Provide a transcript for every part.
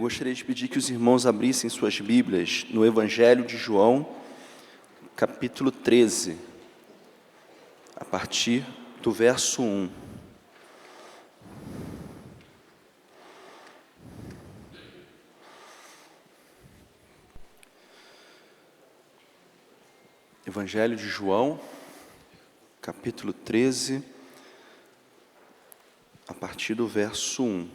gostaria de pedir que os irmãos abrissem suas Bíblias no Evangelho de João, capítulo 13, a partir do verso 1. Evangelho de João, capítulo 13, a partir do verso 1.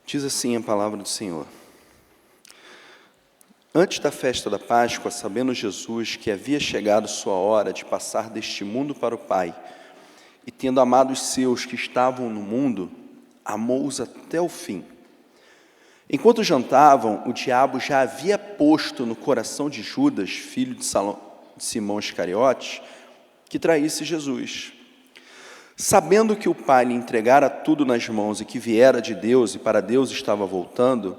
Diz assim a palavra do Senhor. Antes da festa da Páscoa, sabendo Jesus que havia chegado sua hora de passar deste mundo para o Pai, e tendo amado os seus que estavam no mundo, amou-os até o fim. Enquanto jantavam, o diabo já havia posto no coração de Judas, filho de Simão Iscariote, que traísse Jesus. Sabendo que o Pai lhe entregara tudo nas mãos e que viera de Deus e para Deus estava voltando,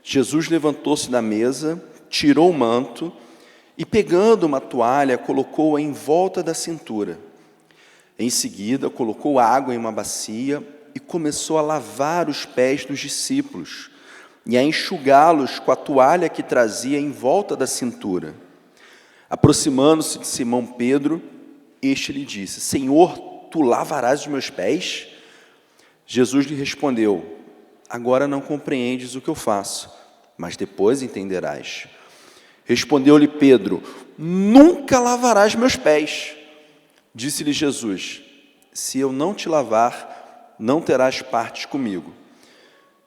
Jesus levantou-se da mesa, tirou o manto e, pegando uma toalha, colocou-a em volta da cintura. Em seguida, colocou água em uma bacia e começou a lavar os pés dos discípulos e a enxugá-los com a toalha que trazia em volta da cintura. Aproximando-se de Simão Pedro, este lhe disse: Senhor, tu lavarás os meus pés? Jesus lhe respondeu: agora não compreendes o que eu faço, mas depois entenderás. Respondeu-lhe Pedro: nunca lavarás meus pés. Disse-lhe Jesus: se eu não te lavar, não terás parte comigo.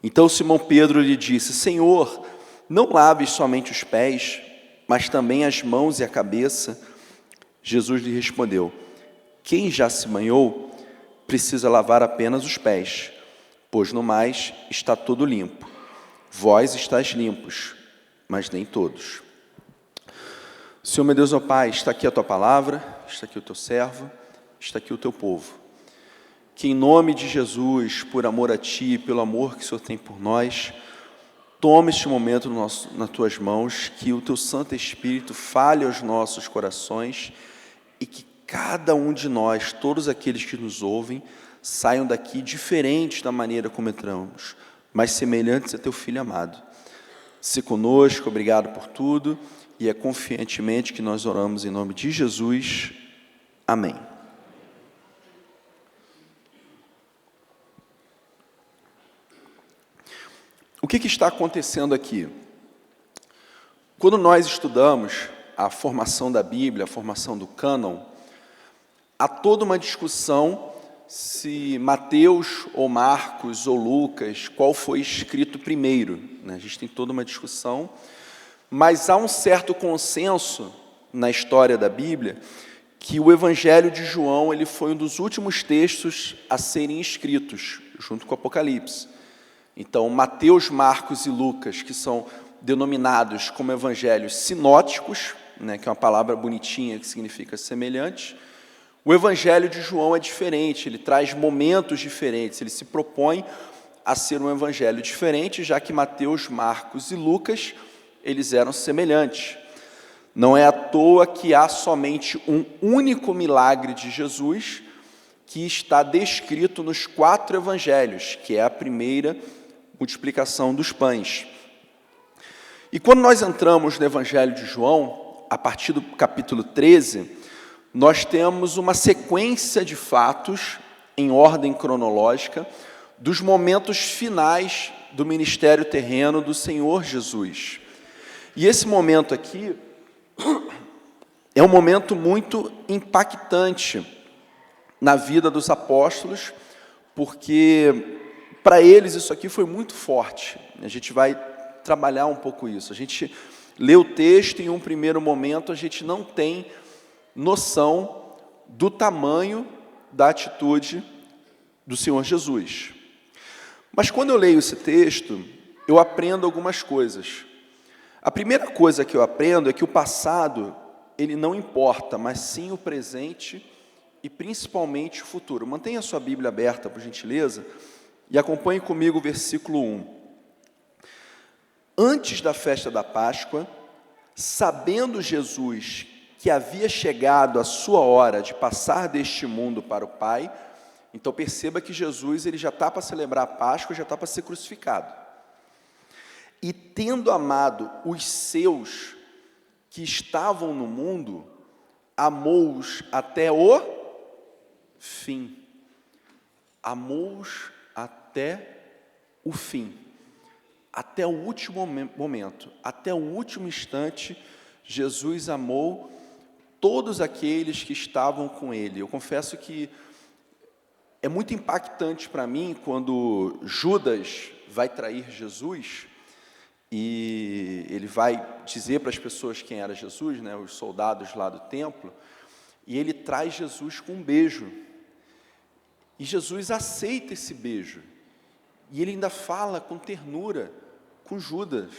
Então Simão Pedro lhe disse: Senhor, não laves somente os pés, mas também as mãos e a cabeça. Jesus lhe respondeu: quem já se banhou, precisa lavar apenas os pés, pois no mais está todo limpo. Vós estáis limpos, mas nem todos. Senhor meu Deus, ó Pai, está aqui a Tua palavra, está aqui o Teu servo, está aqui o Teu povo. Que em nome de Jesus, por amor a Ti e pelo amor que o Senhor tem por nós, tome este momento nas Tuas mãos, que o Teu Santo Espírito fale aos nossos corações e que cada um de nós, todos aqueles que nos ouvem, saiam daqui diferentes da maneira como entramos, mas semelhantes a Teu Filho amado. Se conosco, obrigado por tudo, e é confiantemente que nós oramos em nome de Jesus. Amém. O que está acontecendo aqui? Quando nós estudamos a formação da Bíblia, a formação do cânon, há toda uma discussão se Mateus ou Marcos ou Lucas, qual foi escrito primeiro, né? A gente tem toda uma discussão, mas há um certo consenso na história da Bíblia que o Evangelho de João ele foi um dos últimos textos a serem escritos, junto com o Apocalipse. Então, Mateus, Marcos e Lucas, que são denominados como evangelhos sinóticos, né, que é uma palavra bonitinha que significa semelhante. O Evangelho de João é diferente, ele traz momentos diferentes, ele se propõe a ser um evangelho diferente, já que Mateus, Marcos e Lucas, eles eram semelhantes. Não é à toa que há somente um único milagre de Jesus que está descrito nos 4 evangelhos, que é a primeira multiplicação dos pães. E quando nós entramos no Evangelho de João, a partir do capítulo 13, nós temos uma sequência de fatos, em ordem cronológica, dos momentos finais do ministério terreno do Senhor Jesus. E esse momento aqui é um momento muito impactante na vida dos apóstolos, porque para eles isso aqui foi muito forte. A gente vai trabalhar um pouco isso. A gente lê o texto e em um primeiro momento a gente não tem noção do tamanho da atitude do Senhor Jesus. Mas quando eu leio esse texto, eu aprendo algumas coisas. A primeira coisa que eu aprendo é que o passado, ele não importa, mas sim o presente e principalmente o futuro. Mantenha a sua Bíblia aberta, por gentileza, e acompanhe comigo o versículo 1. Antes da festa da Páscoa, sabendo Jesus que havia chegado a sua hora de passar deste mundo para o Pai, Então perceba que Jesus ele já está para celebrar a Páscoa, já está para ser crucificado. E tendo amado os seus que estavam no mundo, amou-os até o fim. Amou-os até o fim. Até o último momento, até o último instante, Jesus amou todos aqueles que estavam com ele. Eu confesso que é muito impactante para mim quando Judas vai trair Jesus e ele vai dizer para as pessoas quem era Jesus, né, os soldados lá do templo, e ele traz Jesus com um beijo. E Jesus aceita esse beijo. E ele ainda fala com ternura com Judas.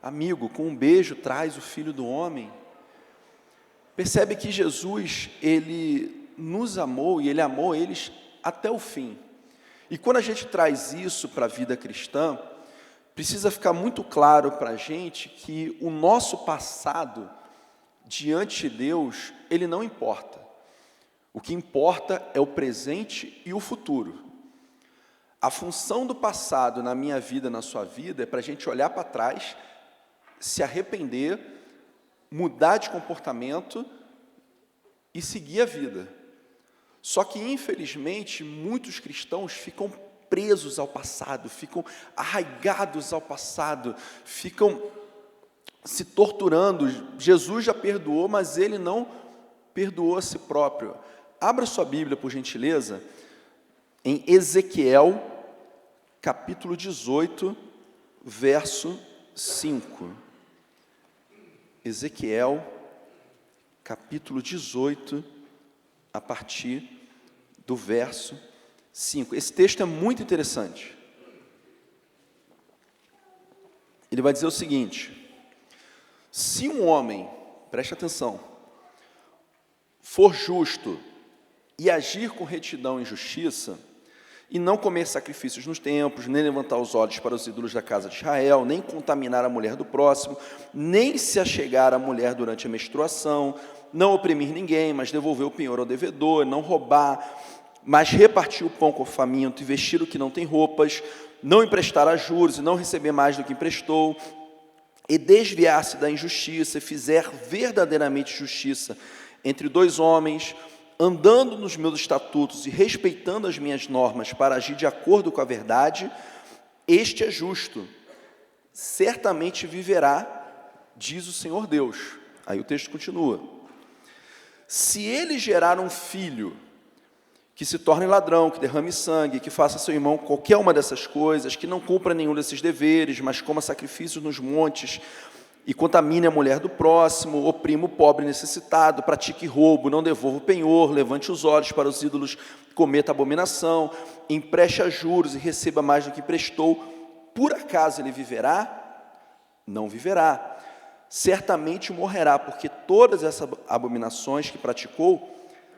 Amigo, com um beijo traz o Filho do Homem. Percebe que Jesus, ele nos amou e ele amou eles até o fim. E quando a gente traz isso para a vida cristã, precisa ficar muito claro para a gente que o nosso passado diante de Deus, ele não importa. O que importa é o presente e o futuro. A função do passado na minha vida, na sua vida, é para a gente olhar para trás, se arrepender, mudar de comportamento e seguir a vida. Só que, infelizmente, muitos cristãos ficam presos ao passado, ficam arraigados ao passado, ficam se torturando. Jesus já perdoou, mas ele não perdoou a si próprio. Abra sua Bíblia, por gentileza, em Ezequiel, capítulo 18, verso 5. Ezequiel, capítulo 18, a partir do verso 5. Esse texto é muito interessante. Ele vai dizer o seguinte: se um homem, preste atenção, for justo e agir com retidão e justiça, e não comer sacrifícios nos templos, nem levantar os olhos para os ídolos da casa de Israel, nem contaminar a mulher do próximo, nem se achegar à mulher durante a menstruação, não oprimir ninguém, mas devolver o penhor ao devedor, não roubar, mas repartir o pão com o faminto e vestir o que não tem roupas, não emprestar a juros e não receber mais do que emprestou, e desviar-se da injustiça, e fizer verdadeiramente justiça entre dois homens, andando nos meus estatutos e respeitando as minhas normas para agir de acordo com a verdade, este é justo, certamente viverá, diz o Senhor Deus. Aí o texto continua: se ele gerar um filho que se torne ladrão, que derrame sangue, que faça seu irmão qualquer uma dessas coisas, que não cumpra nenhum desses deveres, mas coma sacrifícios nos montes, e contamine a mulher do próximo, oprima o pobre necessitado, pratique roubo, não devolva o penhor, levante os olhos para os ídolos, cometa abominação, empreste a juros e receba mais do que prestou, por acaso ele viverá? Não viverá. Certamente morrerá, porque todas essas abominações que praticou,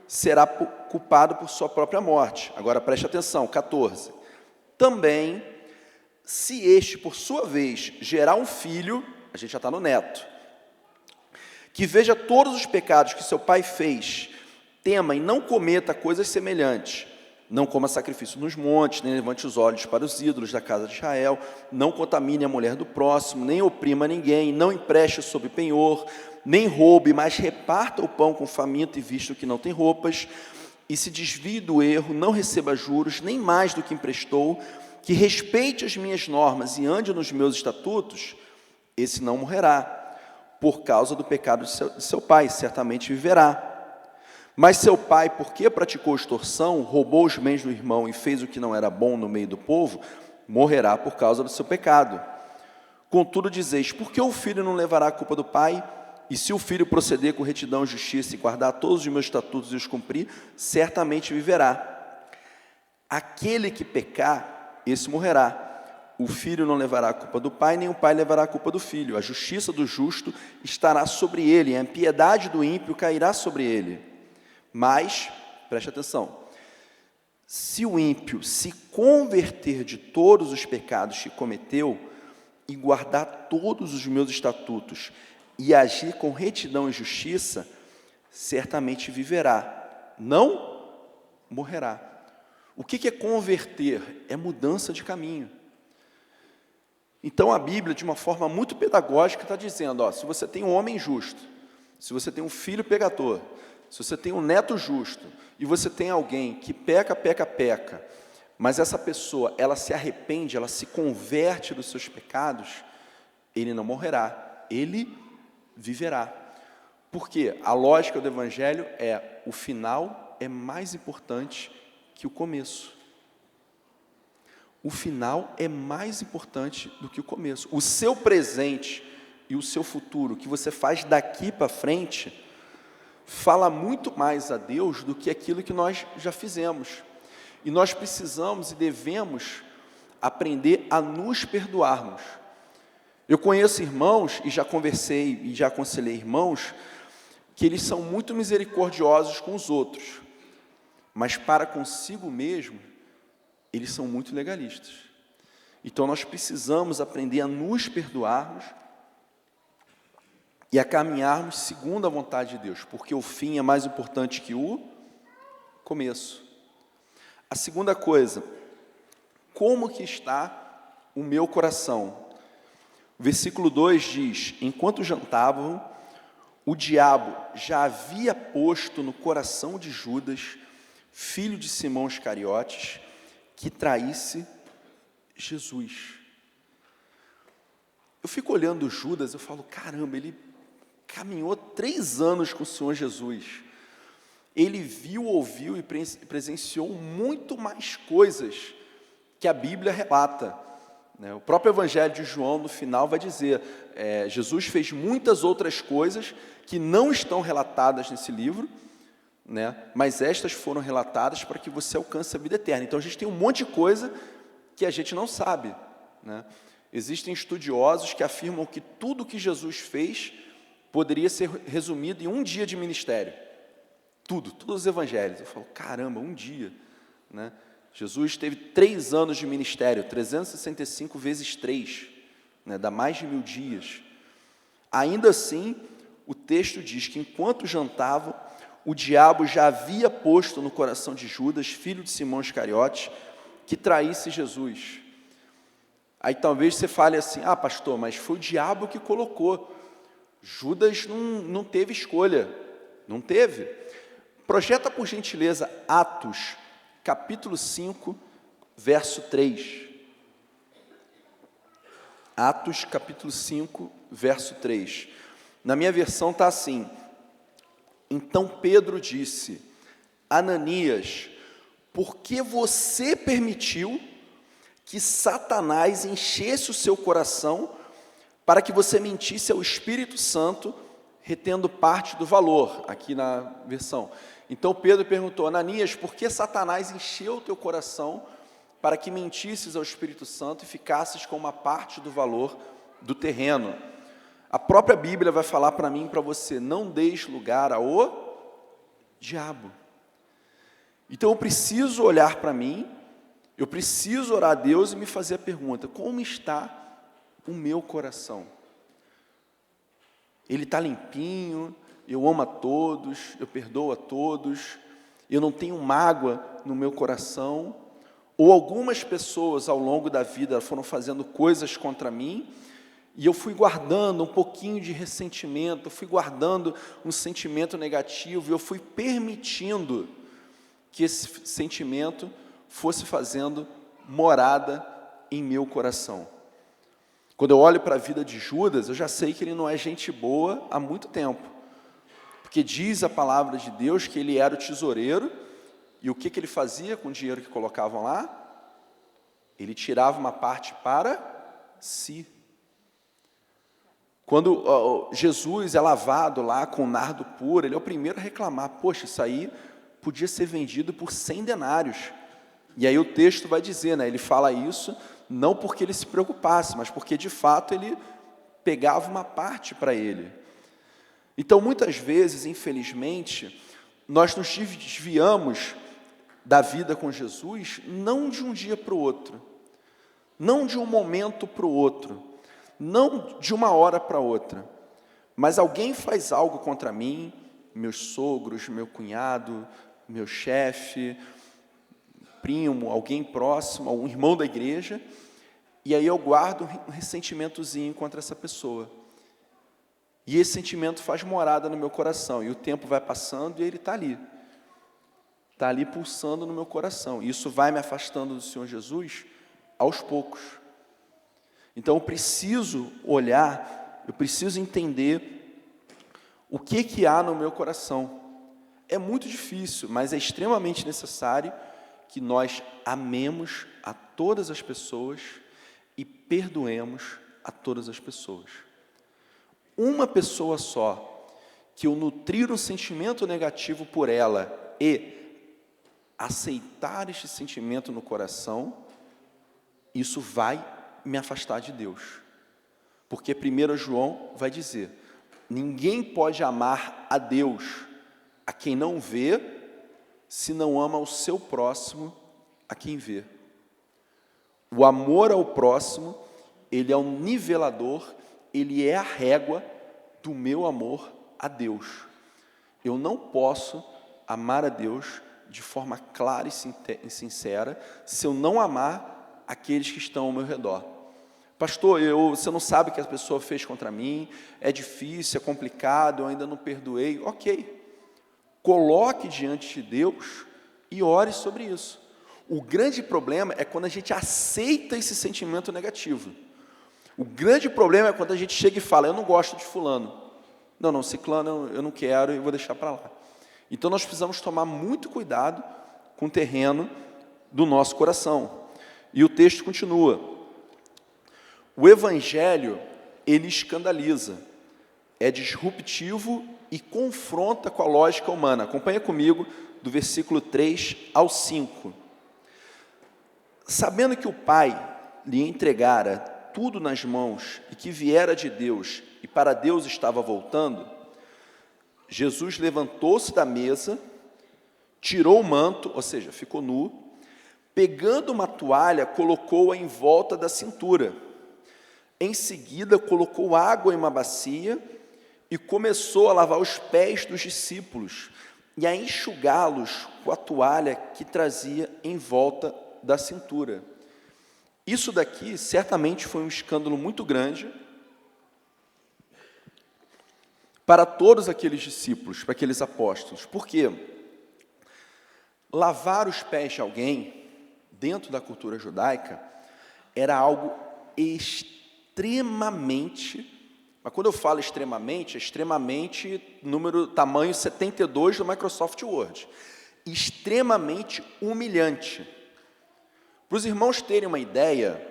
será culpado por sua própria morte. Agora preste atenção, 14. Também, se este, por sua vez, gerar um filho, a gente já está no neto, que veja todos os pecados que seu pai fez, tema e não cometa coisas semelhantes, não coma sacrifício nos montes, nem levante os olhos para os ídolos da casa de Israel, não contamine a mulher do próximo, nem oprima ninguém, não empreste sob penhor, nem roube, mas reparta o pão com o faminto e visto que não tem roupas, e se desvie do erro, não receba juros, nem mais do que emprestou, que respeite as minhas normas e ande nos meus estatutos, esse não morrerá, por causa do pecado de seu pai, certamente viverá. Mas seu pai, porque praticou extorsão, roubou os bens do irmão e fez o que não era bom no meio do povo, morrerá por causa do seu pecado. Contudo dizeis, por que o filho não levará a culpa do pai? E se o filho proceder com retidão e justiça e guardar todos os meus estatutos e os cumprir, certamente viverá. Aquele que pecar, esse morrerá. O filho não levará a culpa do pai, nem o pai levará a culpa do filho. A justiça do justo estará sobre ele, e a impiedade do ímpio cairá sobre ele. Mas, preste atenção, se o ímpio se converter de todos os pecados que cometeu e guardar todos os meus estatutos e agir com retidão e justiça, certamente viverá. Não morrerá. O que é converter? É mudança de caminho. Então a Bíblia, de uma forma muito pedagógica, está dizendo, ó, se você tem um homem justo, se você tem um filho pecador, se você tem um neto justo, e você tem alguém que peca, mas essa pessoa, ela se arrepende, ela se converte dos seus pecados, ele não morrerá, ele viverá. Por quê? A lógica do Evangelho é, o final é mais importante que o começo. O final é mais importante do que o começo. O seu presente e o seu futuro, que você faz daqui para frente, fala muito mais a Deus do que aquilo que nós já fizemos. E nós precisamos e devemos aprender a nos perdoarmos. Eu conheço irmãos, e já conversei e já aconselhei irmãos, que eles são muito misericordiosos com os outros, mas para consigo mesmo, eles são muito legalistas. Então nós precisamos aprender a nos perdoarmos e a caminharmos segundo a vontade de Deus, porque o fim é mais importante que o começo. A segunda coisa, como que está o meu coração? O versículo 2 diz, enquanto jantavam, o diabo já havia posto no coração de Judas, filho de Simão Iscariotes, que traísse Jesus. Eu fico olhando Judas, eu falo, caramba, ele caminhou 3 anos com o Senhor Jesus. Ele viu, ouviu e presenciou muito mais coisas que a Bíblia relata. O próprio Evangelho de João, no final, vai dizer, Jesus fez muitas outras coisas que não estão relatadas nesse livro, mas estas foram relatadas para que você alcance a vida eterna. Então, a gente tem um monte de coisa que a gente não sabe. Existem estudiosos que afirmam que tudo que Jesus fez poderia ser resumido em um dia de ministério. Todos os evangelhos. Eu falo, caramba, um dia. Jesus teve 3 anos de ministério, 365 vezes 3, dá mais de 1000 dias. Ainda assim, o texto diz que enquanto jantavam, o diabo já havia posto no coração de Judas, filho de Simão Iscariotes, que traísse Jesus. Aí talvez você fale assim, pastor, mas foi o diabo que colocou. Judas não teve escolha, não teve. Projeta por gentileza Atos, capítulo 5, verso 3. Atos, capítulo 5, verso 3. Na minha versão está assim, então Pedro disse, Ananias, por que você permitiu que Satanás enchesse o seu coração para que você mentisse ao Espírito Santo, retendo parte do valor, aqui na versão. Então Pedro perguntou, Ananias, por que Satanás encheu o teu coração para que mentisses ao Espírito Santo e ficasses com uma parte do valor do terreno? A própria Bíblia vai falar para mim e para você, não deixe lugar ao diabo. Então eu preciso olhar para mim, eu preciso orar a Deus e me fazer a pergunta, como está o meu coração? Ele está limpinho, eu amo a todos, eu perdoo a todos, eu não tenho mágoa no meu coração, ou algumas pessoas ao longo da vida foram fazendo coisas contra mim, e eu fui guardando um pouquinho de ressentimento, eu fui guardando um sentimento negativo, e eu fui permitindo que esse sentimento fosse fazendo morada em meu coração. Quando eu olho para a vida de Judas, eu já sei que ele não é gente boa há muito tempo. Porque diz a palavra de Deus que ele era o tesoureiro, e o que ele fazia com o dinheiro que colocavam lá? Ele tirava uma parte para si. Quando Jesus é lavado lá com nardo puro, ele é o primeiro a reclamar, poxa, isso aí podia ser vendido por 100 denários. E aí o texto vai dizer, ele fala isso, não porque ele se preocupasse, mas porque de fato ele pegava uma parte para ele. Então muitas vezes, infelizmente, nós nos desviamos da vida com Jesus, não de um dia para o outro, não de um momento para o outro, não de uma hora para outra, mas alguém faz algo contra mim, meus sogros, meu cunhado, meu chefe, primo, alguém próximo, um irmão da igreja, e aí eu guardo um ressentimentozinho contra essa pessoa. E esse sentimento faz morada no meu coração, e o tempo vai passando e ele está ali pulsando no meu coração. E isso vai me afastando do Senhor Jesus aos poucos. Então eu preciso olhar, eu preciso entender o que há no meu coração. É muito difícil, mas é extremamente necessário que nós amemos a todas as pessoas e perdoemos a todas as pessoas. Uma pessoa só, que eu nutrir um sentimento negativo por ela e aceitar este sentimento no coração, isso vai me afastar de Deus. Porque 1 João vai dizer, ninguém pode amar a Deus a quem não vê, se não ama o seu próximo a quem vê. O amor ao próximo, ele é um nivelador, ele é a régua do meu amor a Deus. Eu não posso amar a Deus de forma clara e sincera se eu não amar aqueles que estão ao meu redor. Pastor, você não sabe o que a pessoa fez contra mim, é difícil, é complicado, eu ainda não perdoei. Ok, coloque diante de Deus e ore sobre isso. O grande problema é quando a gente aceita esse sentimento negativo. O grande problema é quando a gente chega e fala, eu não gosto de fulano. Não, ciclano eu não quero e vou deixar para lá. Então nós precisamos tomar muito cuidado com o terreno do nosso coração. E o texto continua. O evangelho, ele escandaliza, é disruptivo e confronta com a lógica humana. Acompanha comigo do versículo 3 ao 5. Sabendo que o Pai lhe entregara tudo nas mãos e que viera de Deus e para Deus estava voltando, Jesus levantou-se da mesa, tirou o manto, ou seja, ficou nu, pegando uma toalha, colocou-a em volta da cintura. Em seguida, colocou água em uma bacia e começou a lavar os pés dos discípulos e a enxugá-los com a toalha que trazia em volta da cintura. Isso daqui certamente foi um escândalo muito grande para todos aqueles discípulos, para aqueles apóstolos. Por quê? Lavar os pés de alguém, dentro da cultura judaica, era algo extremamente, mas quando eu falo extremamente, é extremamente tamanho 72 do Microsoft Word, extremamente humilhante. Para os irmãos terem uma ideia,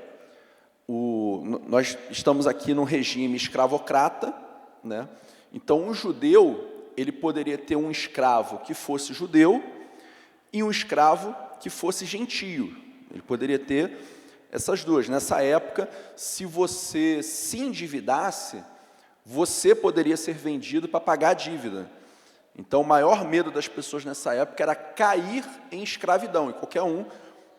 nós estamos aqui num regime escravocrata, né? Então um judeu, ele poderia ter um escravo que fosse judeu e um escravo que fosse gentio. Ele poderia ter essas duas. Nessa época, se você se endividasse, você poderia ser vendido para pagar a dívida. Então, o maior medo das pessoas nessa época era cair em escravidão, e qualquer um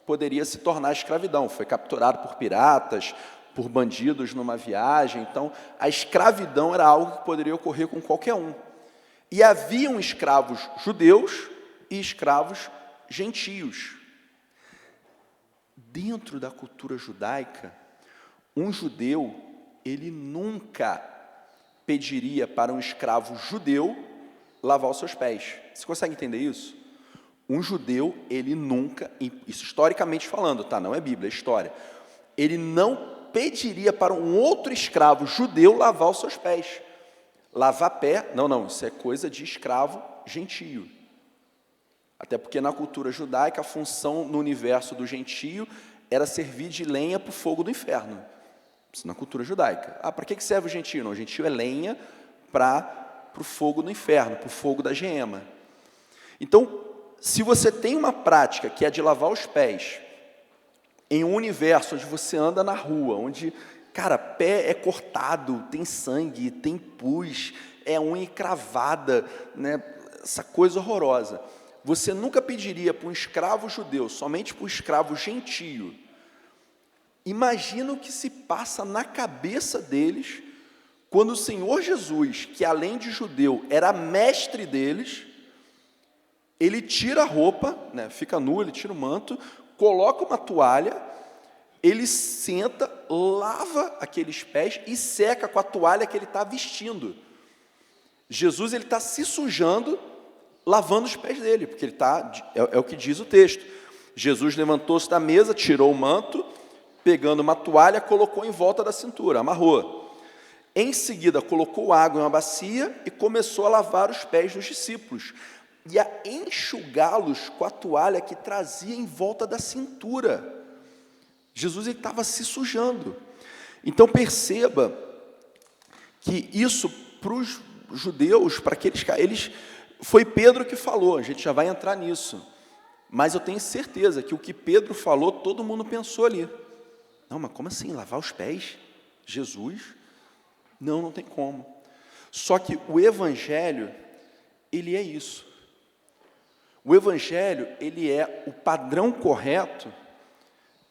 poderia se tornar escravidão. Foi capturado por piratas, por bandidos numa viagem. Então, a escravidão era algo que poderia ocorrer com qualquer um. E haviam escravos judeus e escravos gentios. Dentro da cultura judaica, um judeu, ele nunca pediria para um escravo judeu lavar os seus pés. Você consegue entender isso? Um judeu, ele nunca, isso historicamente falando, tá? Não é Bíblia, é história. Ele não pediria para um outro escravo judeu lavar os seus pés. Lavar pé, não, isso é coisa de escravo gentio. Até porque na cultura judaica a função no universo do gentio era servir de lenha para o fogo do inferno. Isso na cultura judaica. Para que serve o gentio? Não, o gentio é lenha para o fogo do inferno, para o fogo da geema. Então, se você tem uma prática que é de lavar os pés, em um universo onde você anda na rua, onde, pé é cortado, tem sangue, tem pus, é unha cravada, né? Essa coisa horrorosa. Você nunca pediria para um escravo judeu, somente para um escravo gentio. Imagina o que se passa na cabeça deles, quando o Senhor Jesus, que além de judeu, era mestre deles, ele tira a roupa, né, fica nu, ele tira o manto, coloca uma toalha, ele senta, lava aqueles pés e seca com a toalha que ele está vestindo. Jesus está se sujando, lavando os pés dele, porque ele está, é o que diz o texto. Jesus levantou-se da mesa, tirou o manto, pegando uma toalha, colocou em volta da cintura, amarrou. Em seguida, colocou água em uma bacia e começou a lavar os pés dos discípulos e a enxugá-los com a toalha que trazia em volta da cintura. Jesus estava se sujando. Então perceba que isso para os judeus, para aqueles, foi Pedro que falou, a gente já vai entrar nisso. Mas eu tenho certeza que o que Pedro falou, todo mundo pensou ali. Não, mas como assim, lavar os pés? Jesus? Não, não tem como. Só que o Evangelho, ele é isso. O Evangelho, ele é o padrão correto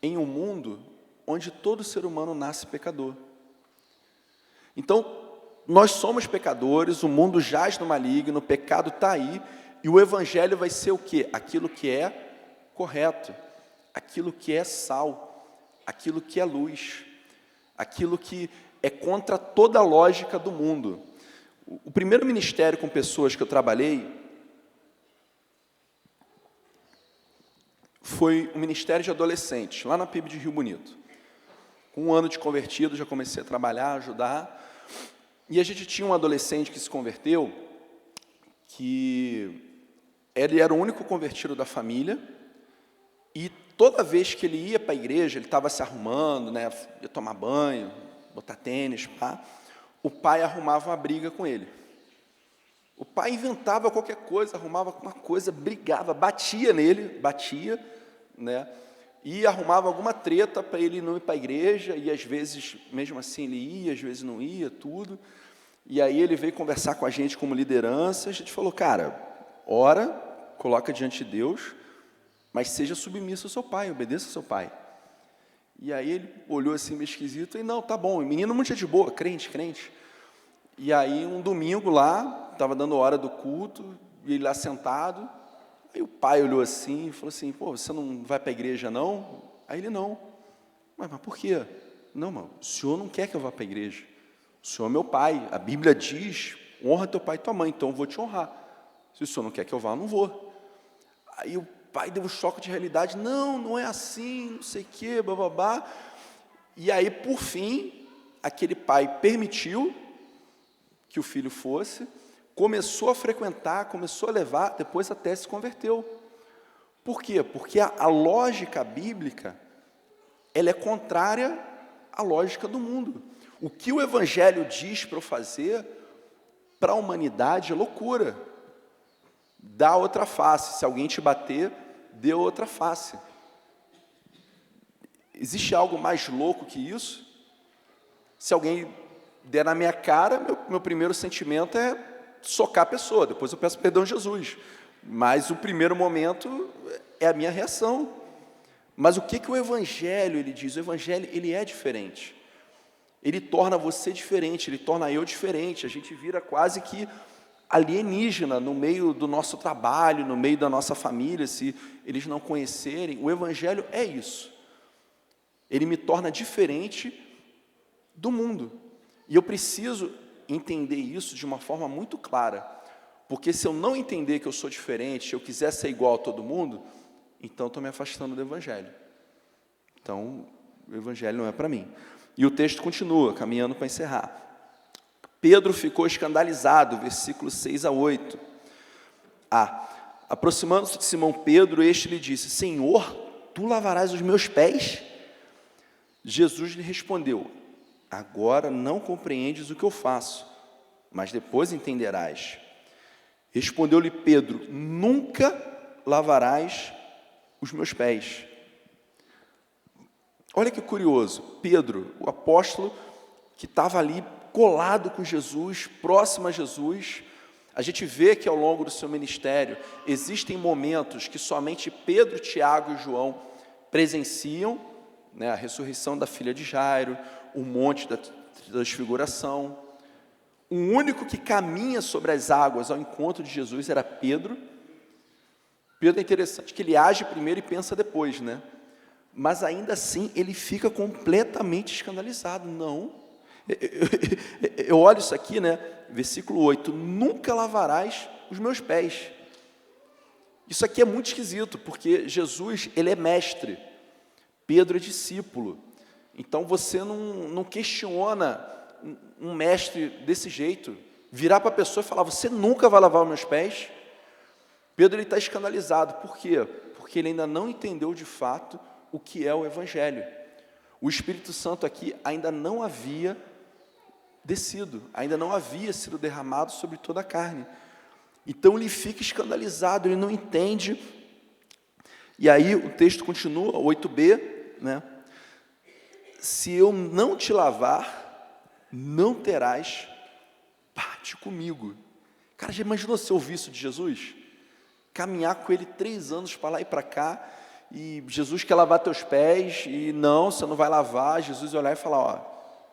em um mundo onde todo ser humano nasce pecador. Então, nós somos pecadores, o mundo jaz no maligno, o pecado está aí, e o Evangelho vai ser o quê? Aquilo que é correto, aquilo que é sal, aquilo que é luz, aquilo que é contra toda a lógica do mundo. O primeiro ministério com pessoas que eu trabalhei foi um ministério de adolescentes, lá na PIB de Rio Bonito. Com 1 ano de convertido, já comecei a trabalhar, ajudar. E a gente tinha um adolescente que se converteu, que ele era o único convertido da família, e toda vez que ele ia para a igreja, ele estava se arrumando, né, ia tomar banho, botar tênis, pá, o pai arrumava uma briga com ele. O pai inventava qualquer coisa, arrumava uma coisa, brigava, batia nele, né, e arrumava alguma treta para ele não ir para a igreja, e às vezes, mesmo assim, ele ia, às vezes não ia, tudo. E aí ele veio conversar com a gente como liderança, a gente falou, cara, ora, coloca diante de Deus, mas seja submisso ao seu pai, obedeça ao seu pai. E aí ele olhou assim meio esquisito, e não, tá bom, menino muito de boa, crente. E aí um domingo lá, estava dando hora do culto, e ele lá sentado, aí o pai olhou assim e falou assim, pô, você não vai para a igreja não? Aí ele, não. Mas por quê? Não, mas o senhor não quer que eu vá para a igreja. O senhor é meu pai, a Bíblia diz, honra teu pai e tua mãe, então eu vou te honrar. Se o senhor não quer que eu vá, eu não vou. Aí o pai deu um choque de realidade, não é assim, não sei o quê, bababá. E aí, por fim, aquele pai permitiu que o filho fosse, começou a frequentar, começou a levar, depois até se converteu. Por quê? Porque a lógica bíblica, ela é contrária à lógica do mundo. O que o Evangelho diz para eu fazer, para a humanidade, é loucura. Dá outra face. Se alguém te bater, dê outra face. Existe algo mais louco que isso? Se alguém der na minha cara, meu primeiro sentimento é socar a pessoa, depois eu peço perdão a Jesus. Mas o primeiro momento é a minha reação. Mas o que o Evangelho ele diz? O Evangelho ele é diferente. Ele torna você diferente, ele torna eu diferente. A gente vira quase que alienígena no meio do nosso trabalho, no meio da nossa família, se eles não conhecerem. O Evangelho é isso. Ele me torna diferente do mundo. E eu preciso entender isso de uma forma muito clara. Porque se eu não entender que eu sou diferente, se eu quiser ser igual a todo mundo, então estou me afastando do Evangelho. Então, o Evangelho não é para mim. E o texto continua, caminhando para encerrar. Pedro ficou escandalizado, versículos 6 a 8. Aproximando-se de Simão Pedro, este lhe disse, Senhor, tu lavarás os meus pés? Jesus lhe respondeu, agora não compreendes o que eu faço, mas depois entenderás. Respondeu-lhe Pedro, nunca lavarás os meus pés. Olha que curioso, Pedro, o apóstolo que estava ali colado com Jesus, próximo a Jesus, a gente vê que ao longo do seu ministério existem momentos que somente Pedro, Tiago e João presenciam, né, a ressurreição da filha de Jairo, o monte da transfiguração. O único que caminha sobre as águas ao encontro de Jesus era Pedro, Pedro é interessante que ele age primeiro e pensa depois, né? Mas ainda assim ele fica completamente escandalizado. Não. Eu olho isso aqui, né? Versículo 8: nunca lavarás os meus pés. Isso aqui é muito esquisito, porque Jesus, ele é mestre, Pedro é discípulo. Então você não questiona um mestre desse jeito, virar para a pessoa e falar: você nunca vai lavar os meus pés? Pedro está escandalizado. Por quê? Porque ele ainda não entendeu de fato o que é o Evangelho. O Espírito Santo aqui ainda não havia descido, ainda não havia sido derramado sobre toda a carne. Então ele fica escandalizado, ele não entende. E aí o texto continua, 8b, né? Se eu não te lavar, não terás parte comigo. Cara, já imaginou se ouvir isso de Jesus? Caminhar com ele 3 anos para lá e para cá, e Jesus quer lavar teus pés, e não, você não vai lavar. Jesus olhar e falar: ó,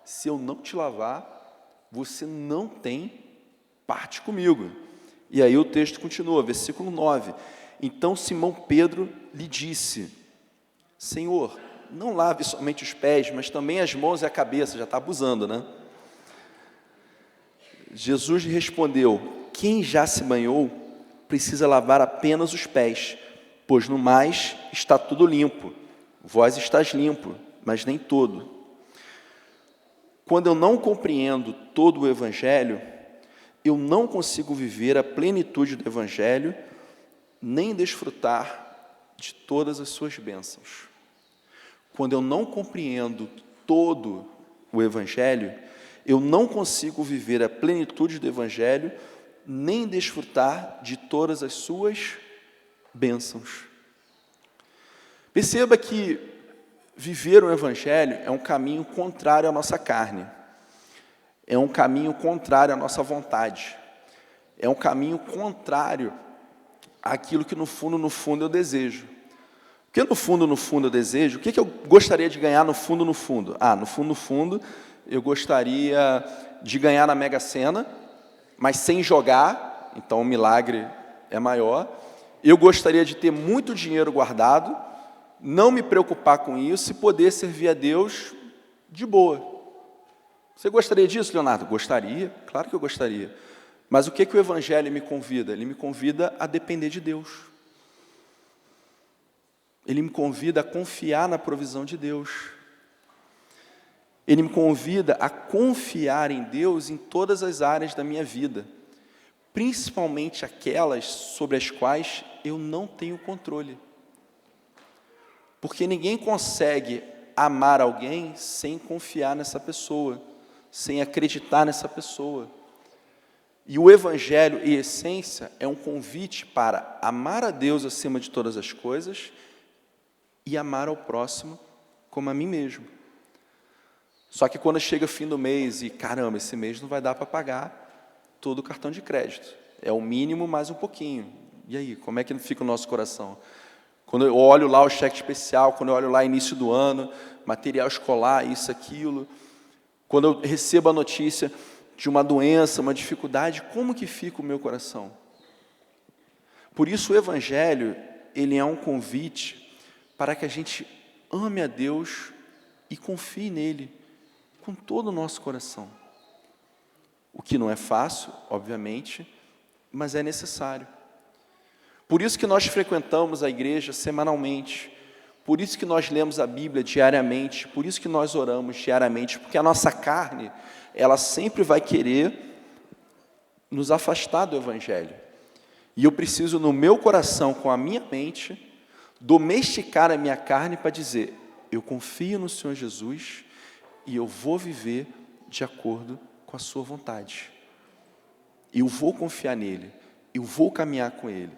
se eu não te lavar, você não tem parte comigo. E aí o texto continua, versículo 9: então Simão Pedro lhe disse: Senhor, não lave somente os pés, mas também as mãos e a cabeça. Já está abusando, né? Jesus lhe respondeu: quem já se banhou precisa lavar apenas os pés, pois no mais está tudo limpo. Vós estás limpo, mas nem todo. Quando eu não compreendo todo o Evangelho, eu não consigo viver a plenitude do Evangelho, nem desfrutar de todas as suas bênçãos. Quando eu não compreendo todo o Evangelho, eu não consigo viver a plenitude do Evangelho, nem desfrutar de todas as suas bênçãos. Perceba que viver o Evangelho é um caminho contrário à nossa carne, é um caminho contrário à nossa vontade, é um caminho contrário àquilo que no fundo eu desejo. Porque no fundo eu desejo, o que eu gostaria de ganhar no fundo? No fundo, eu gostaria de ganhar na Mega Sena, mas sem jogar, então o milagre é maior. Eu gostaria de ter muito dinheiro guardado, não me preocupar com isso e poder servir a Deus de boa. Você gostaria disso, Leonardo? Gostaria, claro que eu gostaria. Mas o que o Evangelho me convida? Ele me convida a depender de Deus. Ele me convida a confiar na provisão de Deus. Ele me convida a confiar em Deus em todas as áreas da minha vida, principalmente aquelas sobre as quais eu não tenho controle. Porque ninguém consegue amar alguém sem confiar nessa pessoa, sem acreditar nessa pessoa. E o Evangelho, em essência, é um convite para amar a Deus acima de todas as coisas e amar ao próximo como a mim mesmo. Só que quando chega o fim do mês e, caramba, esse mês não vai dar para pagar todo o cartão de crédito. É o mínimo mais um pouquinho. E aí, como é que fica o nosso coração? Quando eu olho lá o cheque especial, quando eu olho lá início do ano, material escolar, isso, aquilo. Quando eu recebo a notícia de uma doença, uma dificuldade, como que fica o meu coração? Por isso o Evangelho, ele é um convite para que a gente ame a Deus e confie nele com todo o nosso coração. O que não é fácil, obviamente, mas é necessário. Por isso que nós frequentamos a igreja semanalmente, por isso que nós lemos a Bíblia diariamente, por isso que nós oramos diariamente, porque a nossa carne, ela sempre vai querer nos afastar do Evangelho. E eu preciso, no meu coração, com a minha mente, domesticar a minha carne para dizer: eu confio no Senhor Jesus e eu vou viver de acordo com a sua vontade. Eu vou confiar nele, eu vou caminhar com ele.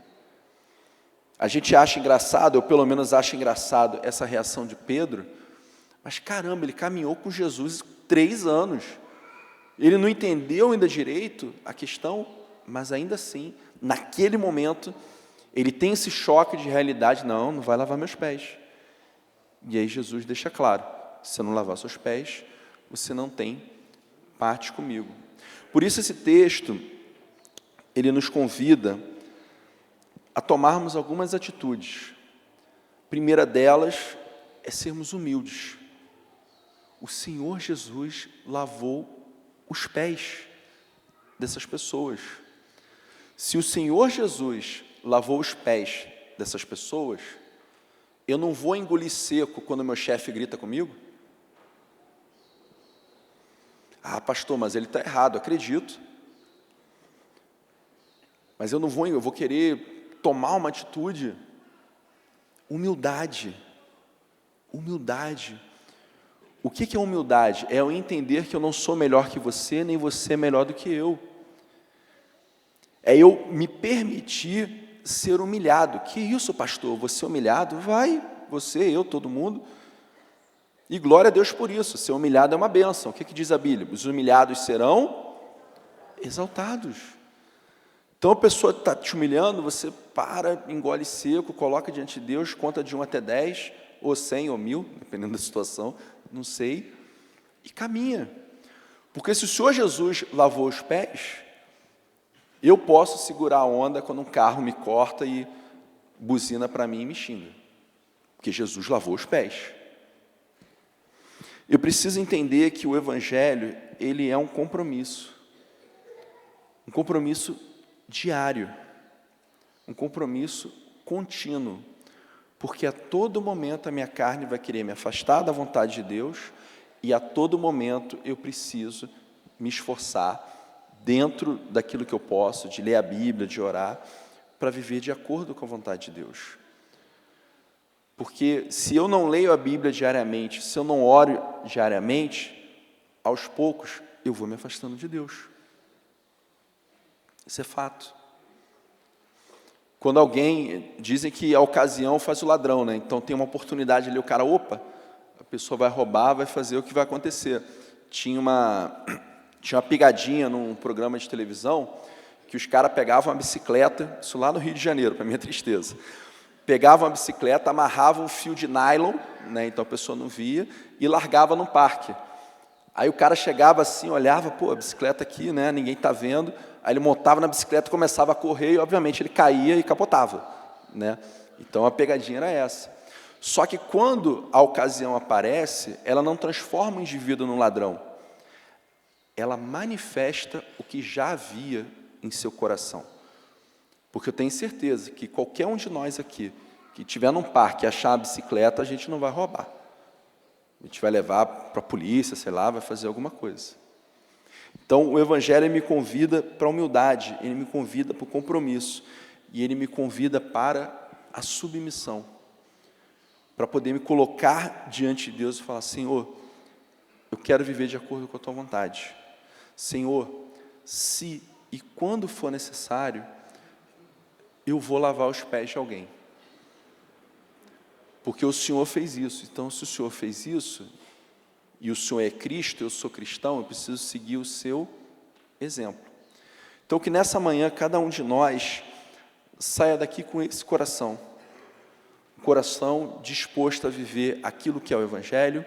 A gente acha engraçado, eu pelo menos acho engraçado essa reação de Pedro, mas caramba, ele caminhou com Jesus 3 anos. Ele não entendeu ainda direito a questão, mas ainda assim, naquele momento, ele tem esse choque de realidade: não vai lavar meus pés. E aí Jesus deixa claro: se não lavar seus pés, você não tem parte comigo. Por isso esse texto, ele nos convida a tomarmos algumas atitudes. A primeira delas é sermos humildes. O Senhor Jesus lavou os pés dessas pessoas. Se o Senhor Jesus lavou os pés dessas pessoas, eu não vou engolir seco quando meu chefe grita comigo? Ah, pastor, mas ele está errado, acredito. Mas eu vou querer tomar uma atitude. Humildade. Humildade. O que é humildade? É eu entender que eu não sou melhor que você, nem você é melhor do que eu. É eu me permitir ser humilhado. Que isso, pastor? Você é humilhado? Vai, você, eu, todo mundo. E glória a Deus por isso. Ser humilhado é uma bênção. O que diz a Bíblia? Os humilhados serão exaltados. Então a pessoa está te humilhando, você para, engole seco, coloca diante de Deus, conta de 1 até 10, ou 100 ou 1000, dependendo da situação, não sei, e caminha. Porque se o Senhor Jesus lavou os pés, eu posso segurar a onda quando um carro me corta e buzina para mim e me xinga. Porque Jesus lavou os pés. Eu preciso entender que o Evangelho, ele é um compromisso diário, um compromisso contínuo, porque a todo momento a minha carne vai querer me afastar da vontade de Deus e a todo momento eu preciso me esforçar dentro daquilo que eu posso, de ler a Bíblia, de orar, para viver de acordo com a vontade de Deus. Porque se eu não leio a Bíblia diariamente, se eu não oro diariamente, aos poucos eu vou me afastando de Deus. Isso é fato. Quando dizem que a ocasião faz o ladrão, né? Então tem uma oportunidade ali, o cara, opa, a pessoa vai roubar, vai fazer o que vai acontecer. Tinha uma pegadinha num programa de televisão, que os caras pegavam uma bicicleta, isso lá no Rio de Janeiro, para minha tristeza, pegavam a bicicleta, amarravam um fio de nylon, né? Então a pessoa não via, e largava no parque. Aí o cara chegava assim, olhava, pô, a bicicleta aqui, né? Ninguém está vendo. Aí ele montava na bicicleta, começava a correr e, obviamente, ele caía e capotava, né? Então, a pegadinha era essa. Só que quando a ocasião aparece, ela não transforma o indivíduo num ladrão. Ela manifesta o que já havia em seu coração. Porque eu tenho certeza que qualquer um de nós aqui, que estiver num parque e achar a bicicleta, a gente não vai roubar. A gente vai levar para a polícia, sei lá, vai fazer alguma coisa. Então, o Evangelho me convida para a humildade, ele me convida para o compromisso, e ele me convida para a submissão, para poder me colocar diante de Deus e falar, Senhor, eu quero viver de acordo com a Tua vontade. Senhor, se e quando for necessário, eu vou lavar os pés de alguém. Porque o Senhor fez isso. Então, se o Senhor fez isso, e o Senhor é Cristo, eu sou cristão, eu preciso seguir o seu exemplo. Então, que nessa manhã, cada um de nós saia daqui com esse coração. Um coração disposto a viver aquilo que é o Evangelho,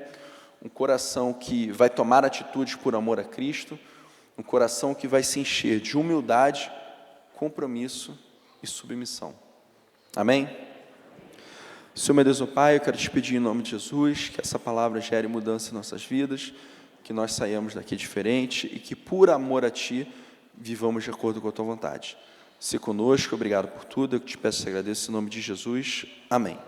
um coração que vai tomar atitudes por amor a Cristo, um coração que vai se encher de humildade, compromisso e submissão. Amém? Senhor, meu Deus, meu Pai, eu quero te pedir em nome de Jesus, que essa palavra gere mudança em nossas vidas, que nós saiamos daqui diferente e que por amor a Ti, vivamos de acordo com a Tua vontade. Se conosco, obrigado por tudo, eu te peço e agradeço em nome de Jesus. Amém.